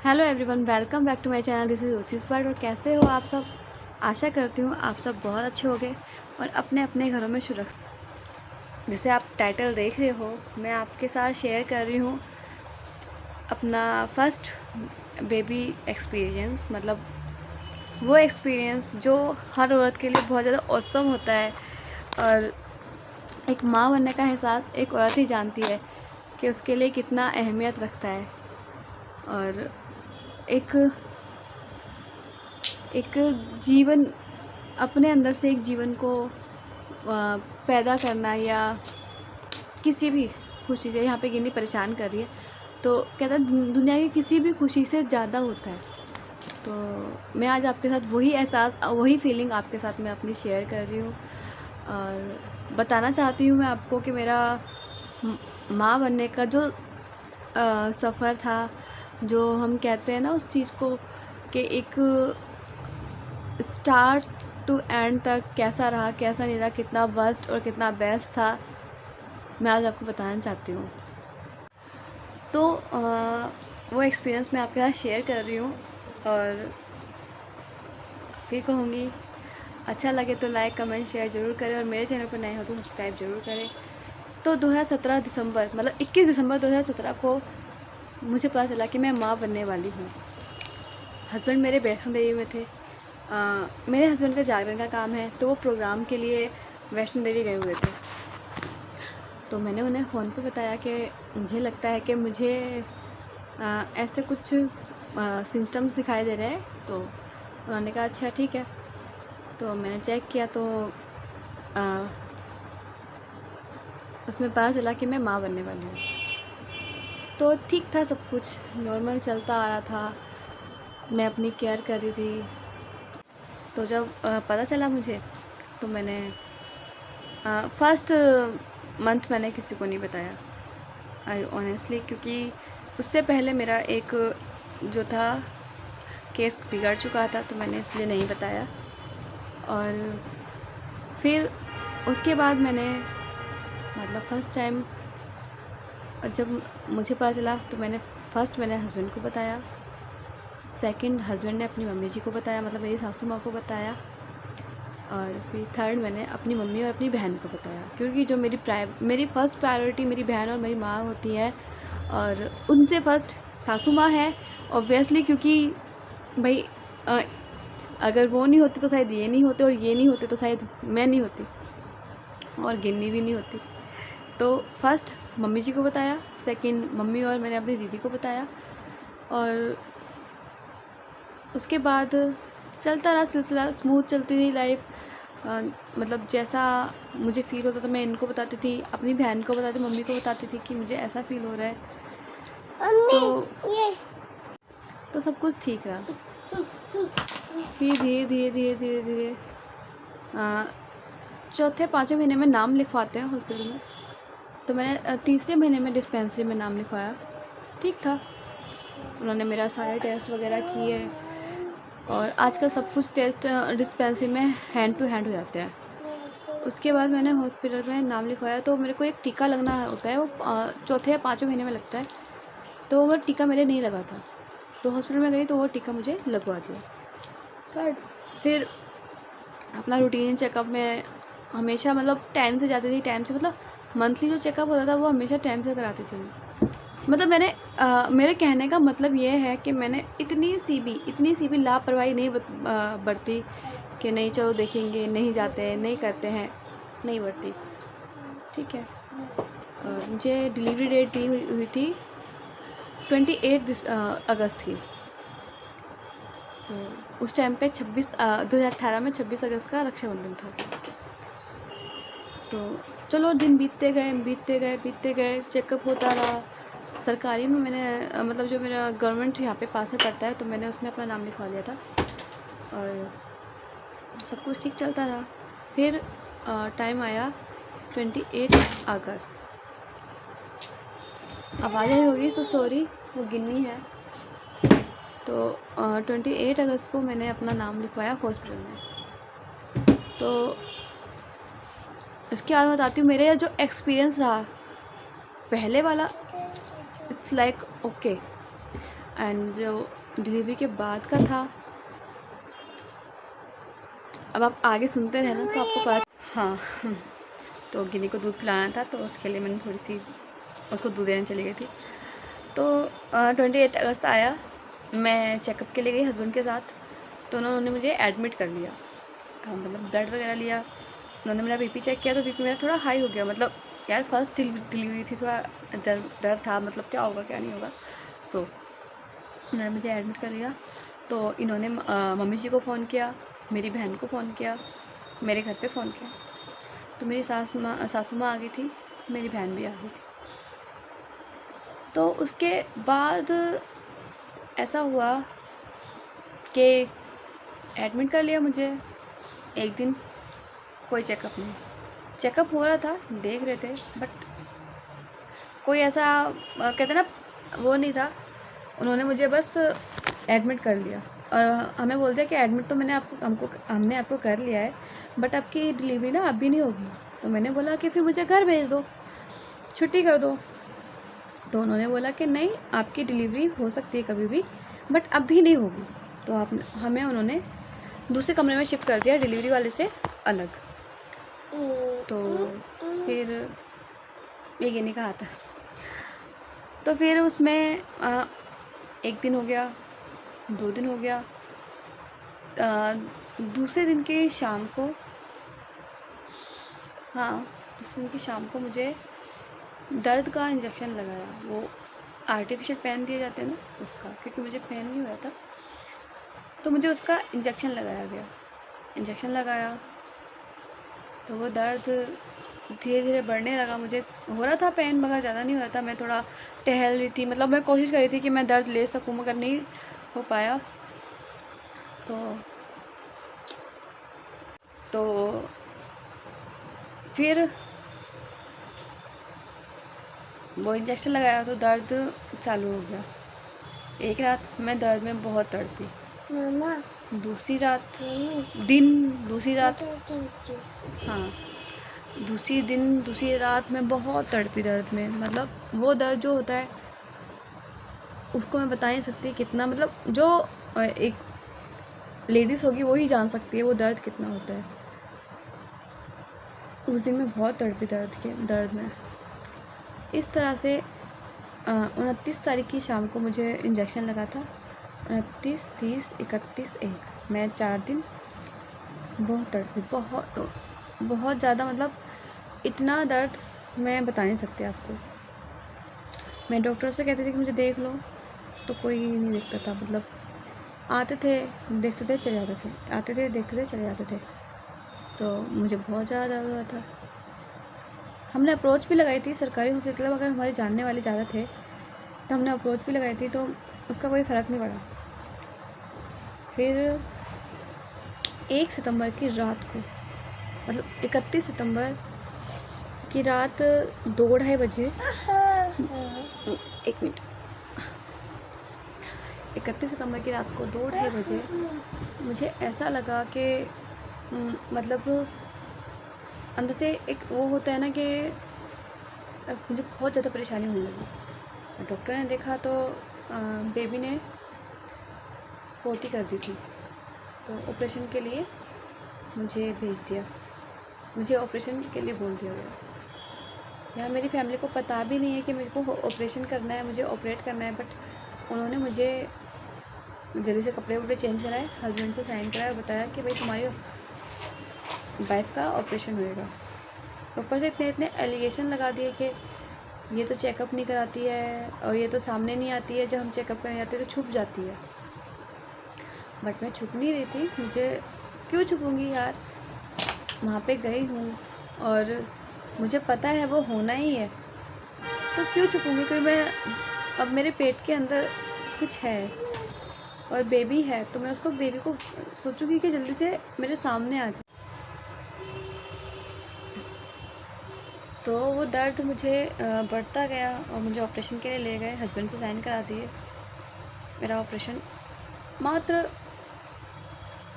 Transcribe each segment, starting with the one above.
Hello everyone, welcome back to my channel. This is Ruchi's world. और कैसे हो आप सब? आशा करती हूँ आप सब बहुत अच्छे होंगे और अपने अपने घरों में सुरक्षित। जिसे आप टाइटल देख रहे हो, मैं आपके साथ शेयर कर रही हूँ अपना फर्स्ट बेबी एक्सपीरियंस। मतलब वो एक्सपीरियंस जो हर औरत के लिए बहुत ज़्यादा ऑसम होता है। और एक माँ बनने का एहसास एक औरत ही जानती है कि उसके लिए कितना अहमियत रखता है। और एक जीवन, अपने अंदर से एक जीवन को पैदा करना या किसी भी खुशी से, यहाँ पे गिन्नी परेशान कर रही है तो कहता है दुनिया की किसी भी खुशी से ज़्यादा होता है। तो मैं आज आपके साथ वही एहसास, वही फीलिंग आपके साथ मैं अपनी शेयर कर रही हूँ और बताना चाहती हूँ मैं आपको कि मेरा माँ बनने का जो सफ़र था, जो हम कहते हैं ना उस चीज़ को कि एक स्टार्ट टू एंड तक कैसा रहा, कैसा नहीं रहा, कितना वर्स्ट और कितना बेस्ट था, मैं आज आपको बताना चाहती हूँ। तो वो एक्सपीरियंस मैं आपके साथ शेयर कर रही हूँ और फिर कहूँगी अच्छा लगे तो लाइक कमेंट शेयर ज़रूर करें और मेरे चैनल पर नए हो तो सब्सक्राइब ज़रूर करें। तो 2017 दिसंबर, मतलब 21 दिसंबर 2017 को मुझे पता चला कि मैं माँ बनने वाली हूँ। हस्बैंड मेरे वैष्णो देवी में थे। मेरे हस्बैंड का जागरण का काम है, तो वो प्रोग्राम के लिए वैष्णो देवी गए हुए थे। तो मैंने उन्हें फ़ोन पे बताया कि मुझे लगता है कि मुझे ऐसे कुछ सिम्टम्स दिखाई दे रहे हैं। तो उन्होंने कहा अच्छा ठीक है। तो मैंने चेक किया तो उसमें पता चला कि मैं माँ बनने वाली हूँ। तो ठीक था, सब कुछ नॉर्मल चलता आ रहा था, मैं अपनी केयर कर रही थी। तो जब पता चला मुझे, तो मैंने फर्स्ट मंथ मैंने किसी को नहीं बताया, आई ऑनेस्टली, क्योंकि उससे पहले मेरा एक जो था केस बिगड़ चुका था, तो मैंने इसलिए नहीं बताया। और फिर उसके बाद मैंने, मतलब फ़र्स्ट टाइम जब मुझे पता चला तो मैंने हस्बैंड को बताया, सेकंड हस्बैंड ने अपनी मम्मी जी को बताया, मतलब मेरी सासू माँ को बताया, और फिर थर्ड मैंने अपनी मम्मी और अपनी बहन को बताया। क्योंकि जो मेरी फ़र्स्ट प्रायोरिटी मेरी बहन और मेरी माँ होती है, और उनसे फ़र्स्ट सासू माँ है ऑब्वियसली, क्योंकि भाई अगर वो नहीं होती तो शायद ये नहीं होते, और ये नहीं होते तो शायद मैं नहीं होती और गिन्नी भी नहीं होती। तो फर्स्ट मम्मी जी को बताया, सेकंड मम्मी और मैंने अपनी दीदी को बताया, और उसके बाद चलता रहा सिलसिला, स्मूथ चलती रही लाइफ। मतलब जैसा मुझे फ़ील होता था मैं इनको बताती थी, अपनी बहन को बताती, मम्मी को बताती थी कि मुझे ऐसा फ़ील हो रहा है। तो सब कुछ ठीक रहा। फिर धीरे धीरे धीरे धीरे धीरे चौथे पाँचवें महीने में नाम लिखवाते हैं हॉस्पिटल में, तो मैंने तीसरे महीने में डिस्पेंसरी में नाम लिखवाया। ठीक था, उन्होंने मेरा सारे टेस्ट वगैरह किए, और आजकल सब कुछ टेस्ट डिस्पेंसरी में हैंड टू हैंड हो जाते हैं। उसके बाद मैंने हॉस्पिटल में नाम लिखवाया, तो मेरे को एक टीका लगना होता है, वो चौथे या पाँचवें महीने में लगता है। तो वो टीका मेरे नहीं लगा था, तो हॉस्पिटल में गई तो वो टीका मुझे लगवा दिया। थर्ड, फिर अपना रूटीन चेकअप में हमेशा, मतलब टाइम से जाती थी, टाइम से, मतलब मंथली जो चेकअप होता था वो हमेशा टाइम से कराती थी। मतलब मैंने मेरे कहने का मतलब ये है कि मैंने इतनी सी भी लापरवाही नहीं बरती कि नहीं चलो देखेंगे, नहीं जाते, नहीं करते हैं, नहीं बरती। ठीक है। मुझे डिलीवरी डेट दी हुई थी 28 अगस्त थी। तो उस टाइम पे 2018 में 26 अगस्त का रक्षाबंधन था। तो चलो दिन बीतते गए, चेकअप होता रहा। सरकारी में मैंने मतलब जो मेरा गवर्नमेंट यहाँ पे पास में पड़ता है, तो मैंने उसमें अपना नाम लिखवा लिया था, और सब कुछ ठीक चलता रहा। फिर टाइम आया 28 अगस्त। आवाज़ आई होगी तो सॉरी, वो गिन्नी है। तो 28 अगस्त को मैंने अपना नाम लिखवाया हॉस्पिटल में। तो उसके बाद बताती हूँ मेरे जो एक्सपीरियंस रहा पहले वाला, इट्स लाइक ओके, एंड जो डिलीवरी के बाद का था, अब आप आगे सुनते रहना तो आपको पता। हाँ तो गिनी को दूध पिलाना था, तो उसके लिए मैंने थोड़ी सी उसको दूध देने चली गई थी। तो 28 अगस्त आया, मैं चेकअप के लिए गई हस्बैंड के साथ, तो उन्होंने मुझे एडमिट कर लिया। मतलब ब्लड वगैरह लिया, उन्होंने मेरा बीपी चेक किया तो बीपी मेरा थोड़ा हाई हो गया। मतलब यार फर्स्ट डिलीवरी थी, थोड़ा डर था, मतलब क्या होगा क्या नहीं होगा। सो उन्होंने मुझे एडमिट कर लिया। तो इन्होंने मम्मी जी को फ़ोन किया, मेरी बहन को फ़ोन किया, मेरे घर पे फ़ोन किया। तो मेरी सासू माँ आ गई थी, मेरी बहन भी आ गई थी। तो उसके बाद ऐसा हुआ कि एडमिट कर लिया मुझे। एक दिन कोई चेकअप नहीं, चेकअप हो रहा था, देख रहे थे, बट कोई ऐसा कहते ना वो नहीं था। उन्होंने मुझे बस एडमिट कर लिया और हमें बोल दिया कि एडमिट तो हमने आपको कर लिया है, बट आपकी डिलीवरी ना अभी नहीं होगी। तो मैंने बोला कि फिर मुझे घर भेज दो, छुट्टी कर दो। तो उन्होंने बोला कि नहीं, आपकी डिलीवरी हो सकती है कभी भी, बट अभी नहीं होगी। तो हमें उन्होंने दूसरे कमरे में शिफ्ट कर दिया, डिलीवरी वाले से अलग। तो फिर ये नहीं कहा था। तो फिर उसमें 1 दिन हो गया, 2 दिन हो गया। दूसरे दिन की शाम को, दूसरे दिन की शाम को मुझे दर्द का इंजेक्शन लगाया। वो आर्टिफिशियल पेन दिए जाते हैं ना, उसका, क्योंकि मुझे पेन नहीं हुआ था, तो मुझे उसका इंजेक्शन लगाया गया। इंजेक्शन लगाया तो वो दर्द धीरे धीरे बढ़ने लगा। मुझे हो रहा था पेन, मगर ज़्यादा नहीं हो रहा था। मैं थोड़ा टहल रही थी, मतलब मैं कोशिश कर रही थी कि मैं दर्द ले सकूं, मगर नहीं हो पाया। तो फिर वो इंजेक्शन लगाया तो दर्द चालू हो गया। एक रात मैं दर्द में बहुत तड़पी, दूसरी रात दूसरी रात में बहुत तड़पी दर्द में। मतलब वो दर्द जो होता है उसको मैं बता नहीं सकती कितना, मतलब जो एक लेडीज़ होगी वो ही जान सकती है वो दर्द कितना होता है। उस दिन मैं बहुत तड़पी दर्द में। इस तरह से 29 तारीख की शाम को मुझे इंजेक्शन लगा था। 29, 30, 31, 1 मैं 4 दिन बहुत तड़पी, बहुत ज़्यादा। मतलब इतना दर्द मैं बता नहीं सकती आपको। मैं डॉक्टर से कहती थी कि मुझे देख लो, तो कोई नहीं देखता था। मतलब आते थे, देखते थे, चले जाते थे, आते थे, देखते थे, चले जाते थे। तो मुझे बहुत ज़्यादा दर्द हुआ था। हमने अप्रोच भी लगाई थी सरकारी हॉस्पिटल, अगर हमारे जानने वाले ज़्यादा थे तो हमने अप्रोच भी लगाई थी, तो उसका कोई फ़र्क नहीं पड़ा। फिर 1 सितंबर की रात को, मतलब 31 सितंबर की रात 2-2:30 बजे, 1 मिनट, 31 सितंबर की रात को 2-2:30 बजे मुझे ऐसा लगा कि मतलब अंदर से एक वो होता है ना कि मुझे बहुत ज़्यादा परेशानी होने लगी। डॉक्टर ने देखा तो बेबी ने पोटी कर दी थी, तो ऑपरेशन के लिए मुझे भेज दिया, मुझे ऑपरेशन के लिए बोल दिया गया। यहाँ मेरी फैमिली को पता भी नहीं है कि मेरे को ऑपरेशन करना है, मुझे ऑपरेट करना है, बट उन्होंने मुझे जल्दी से कपड़े वपड़े चेंज कराए, हस्बैंड से साइन कराया और बताया कि भाई तुम्हारी वाइफ का ऑपरेशन होएगा। ऊपर से इतने एलिगेशन लगा दिए कि ये तो चेकअप नहीं कराती है और ये तो सामने नहीं आती है, जब हम चेकअप करने जाते हैं तो छुप जाती है। बट मैं छुप नहीं रही थी, मुझे क्यों छुपूंगी यार, वहाँ पे गई हूँ और मुझे पता है वो होना ही है, तो क्यों छुपूंगी। क्योंकि मैं अब मेरे पेट के अंदर कुछ है और बेबी है, तो मैं उसको बेबी को सोचूंगी कि जल्दी से मेरे सामने आ जाए। तो वो दर्द मुझे बढ़ता गया और मुझे ऑपरेशन के लिए ले गए, हस्बैंड से साइन करा दिए। मेरा ऑपरेशन मात्र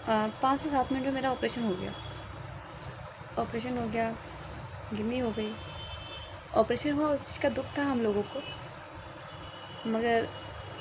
5 से 7 मिनट में मेरा ऑपरेशन हो गया। गिन्नी हो गई। ऑपरेशन हुआ, उस चीज़ का दुख था हम लोगों को, मगर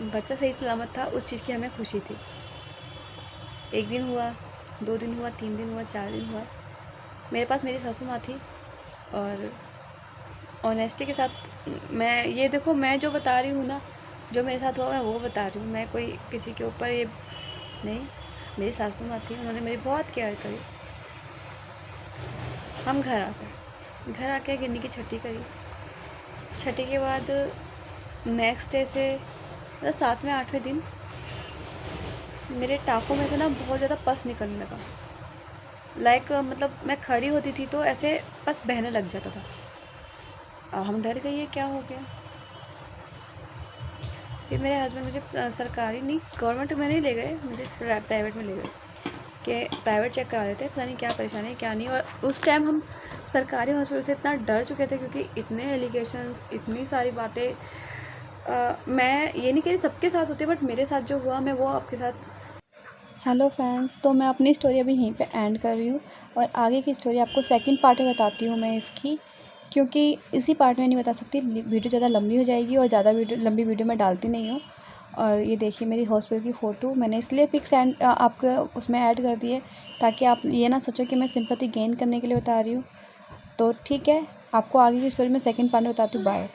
बच्चा सही सलामत था, उस चीज़ की हमें खुशी थी। 1 दिन हुआ, 2 दिन हुआ, 3 दिन हुआ, 4 दिन हुआ। मेरे पास मेरी सासू माँ थी और ऑनेस्टी के साथ मैं ये देखो, मैं जो बता रही हूँ ना, जो मेरे साथ हुआ मैं वो बता रही हूँ, मैं कोई किसी के ऊपर ये नहीं। मेरी सासू माँ थी, उन्होंने मेरी बहुत केयर करी। हम घर आके गिन्नी की छठी करी। छठी के बाद नेक्स्ट डे से मतलब 7वें 8वें दिन मेरे टाँकों में से ना बहुत ज़्यादा पस निकलने लगा। मतलब मैं खड़ी होती थी तो ऐसे पस बहने लग जाता था। हम डर गए, ये क्या हो गया। फिर मेरे हस्बैंड मुझे सरकारी नहीं, गवर्नमेंट में नहीं ले गए, मुझे प्राइवेट में ले गए कि प्राइवेट चेक करा लेते हैं, पता नहीं क्या परेशानी है क्या नहीं। और उस टाइम हम सरकारी हॉस्पिटल से इतना डर चुके थे क्योंकि इतने एलिगेशंस, इतनी सारी बातें। मैं ये नहीं कह रही सबके साथ होते, बट मेरे साथ जो हुआ मैं वो आपके साथ। हेलो फ्रेंड्स, तो मैं अपनी स्टोरी अभी यहीं पे एंड कर रही हूँ और आगे की स्टोरी आपको सेकंड पार्ट में बताती हूँ मैं इसकी, क्योंकि इसी पार्ट में नहीं बता सकती, वीडियो ज़्यादा लंबी हो जाएगी और ज़्यादा लंबी वीडियो मैं डालती नहीं हूँ। और ये देखिए मेरी हॉस्पिटल की फ़ोटो, मैंने इसलिए पिक्स आपको उसमें ऐड कर दिए ताकि आप ये ना सोचो कि मैं सिंपैथी गेन करने के लिए बता रही हूँ। तो ठीक है, आपको आगे की स्टोरी में सेकंड पार्ट में बताती हूँ। बाय।